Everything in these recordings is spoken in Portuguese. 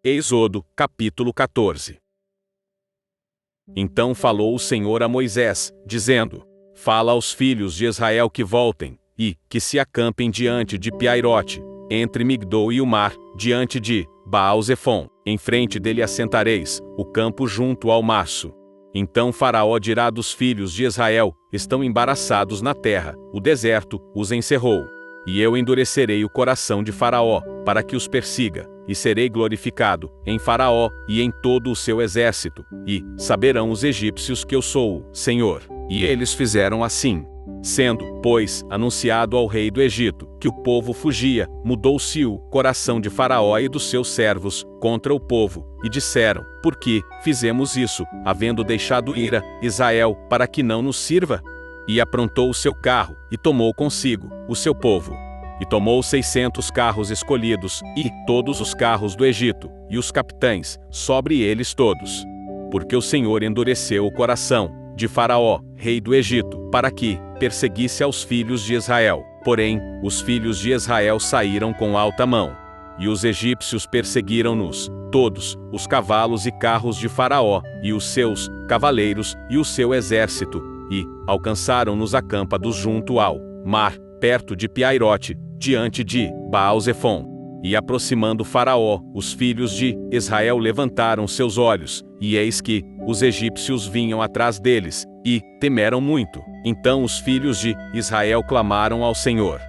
Êxodo, capítulo 14. Então falou o Senhor a Moisés, dizendo: Fala aos filhos de Israel que voltem, e que se acampem diante de Piairote, entre Migdol e o mar, diante de Baal-Zefon. Em frente dele assentareis o campo junto ao março. Então Faraó dirá dos filhos de Israel: estão embaraçados na terra, o deserto os encerrou. E eu endurecerei o coração de Faraó, para que os persiga, e serei glorificado em Faraó e em todo o seu exército, e saberão os egípcios que eu sou o Senhor. E eles fizeram assim. Sendo, pois, anunciado ao rei do Egito que o povo fugia, mudou-se o coração de Faraó e dos seus servos contra o povo, e disseram: por que fizemos isso, havendo deixado ir a Israel, para que não nos sirva? E aprontou o seu carro, e tomou consigo o seu povo. E tomou 600 carros escolhidos, e todos os carros do Egito, e os capitães, sobre eles todos. Porque o Senhor endureceu o coração de Faraó, rei do Egito, para que perseguisse aos filhos de Israel. Porém, os filhos de Israel saíram com alta mão. E os egípcios perseguiram-nos, todos, os cavalos e carros de Faraó, e os seus cavaleiros, e o seu exército, e alcançaram-nos acâmpados junto ao mar, perto de Piairote, diante de Baal-Zefon. E aproximando Faraó, os filhos de Israel levantaram seus olhos, e eis que os egípcios vinham atrás deles, e temeram muito. Então os filhos de Israel clamaram ao Senhor.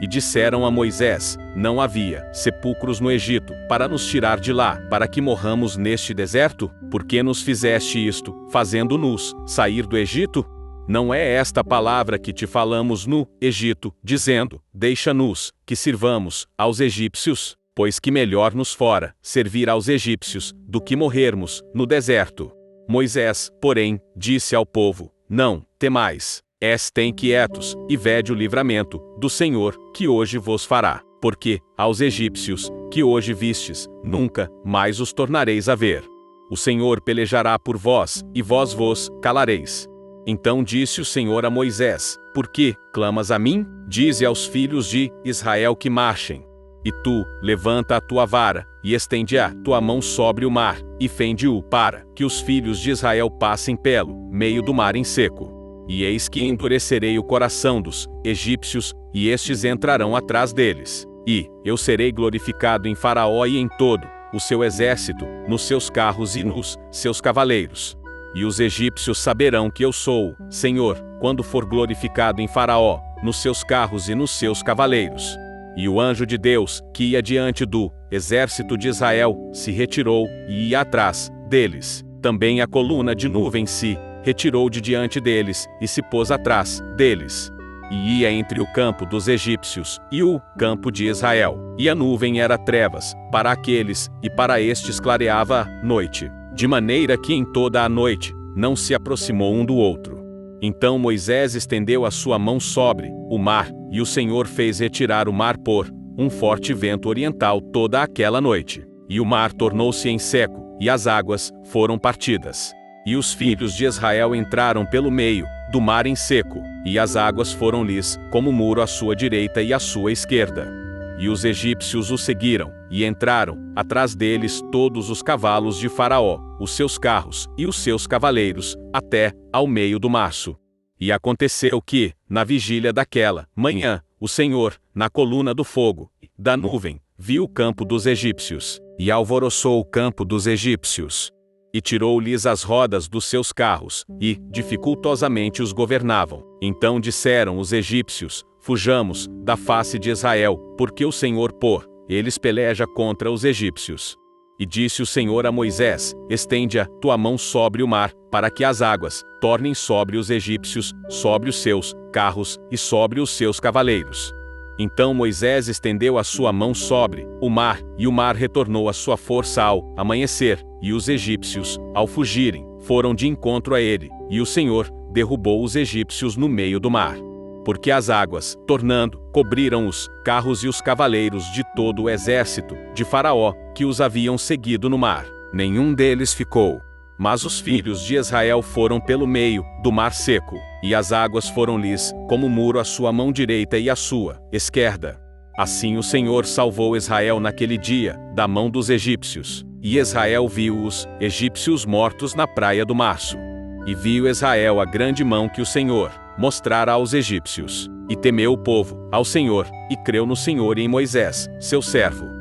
E disseram a Moisés: não havia sepulcros no Egito, para nos tirar de lá, para que morramos neste deserto? Por que nos fizeste isto, fazendo-nos sair do Egito? Não é esta a palavra que te falamos no Egito, dizendo: deixa-nos, que sirvamos aos egípcios? Pois que melhor nos fora servir aos egípcios, do que morrermos no deserto. Moisés, porém, disse ao povo: não temais, estem quietos, e vede o livramento do Senhor, que hoje vos fará. Porque aos egípcios, que hoje vistes, nunca mais os tornareis a ver. O Senhor pelejará por vós, e vós vos calareis. Então disse o Senhor a Moisés: por que clamas a mim? Dize aos filhos de Israel que marchem. E tu, levanta a tua vara, e estende a tua mão sobre o mar, e fende-o, para que os filhos de Israel passem pelo meio do mar em seco. E eis que endurecerei o coração dos egípcios, e estes entrarão atrás deles. E eu serei glorificado em Faraó e em todo o seu exército, nos seus carros e nos seus cavaleiros. E os egípcios saberão que eu sou o Senhor, quando for glorificado em Faraó, nos seus carros e nos seus cavaleiros. E o anjo de Deus, que ia diante do exército de Israel, se retirou, e ia atrás deles. Também a coluna de nuvem se retirou de diante deles, e se pôs atrás deles. E ia entre o campo dos egípcios e o campo de Israel. E a nuvem era trevas para aqueles, e para estes clareava a noite. De maneira que em toda a noite não se aproximou um do outro. Então Moisés estendeu a sua mão sobre o mar, e o Senhor fez retirar o mar por um forte vento oriental toda aquela noite. E o mar tornou-se em seco, e as águas foram partidas. E os filhos de Israel entraram pelo meio do mar em seco, e as águas foram-lhes como muro à sua direita e à sua esquerda. E os egípcios os seguiram, e entraram atrás deles todos os cavalos de Faraó, os seus carros e os seus cavaleiros, até ao meio do março. E aconteceu que, na vigília daquela manhã, o Senhor, na coluna do fogo e da nuvem, viu o campo dos egípcios, e alvoroçou o campo dos egípcios. E tirou-lhes as rodas dos seus carros, e dificultosamente os governavam. Então disseram os egípcios: fujamos da face de Israel, porque o Senhor por eles peleja contra os egípcios. E disse o Senhor a Moisés: estende a tua mão sobre o mar, para que as águas tornem sobre os egípcios, sobre os seus carros e sobre os seus cavaleiros. Então Moisés estendeu a sua mão sobre o mar, e o mar retornou à sua força ao amanhecer, e os egípcios, ao fugirem, foram de encontro a ele, e o Senhor derrubou os egípcios no meio do mar. Porque as águas, tornando, cobriram os carros e os cavaleiros de todo o exército de Faraó, que os haviam seguido no mar. Nenhum deles ficou. Mas os filhos de Israel foram pelo meio do mar seco, e as águas foram-lhes como muro à sua mão direita e à sua esquerda. Assim o Senhor salvou Israel naquele dia da mão dos egípcios. E Israel viu os egípcios mortos na praia do Março. E viu Israel a grande mão que o Senhor mostrara aos egípcios. E temeu o povo ao Senhor, e creu no Senhor e em Moisés, seu servo.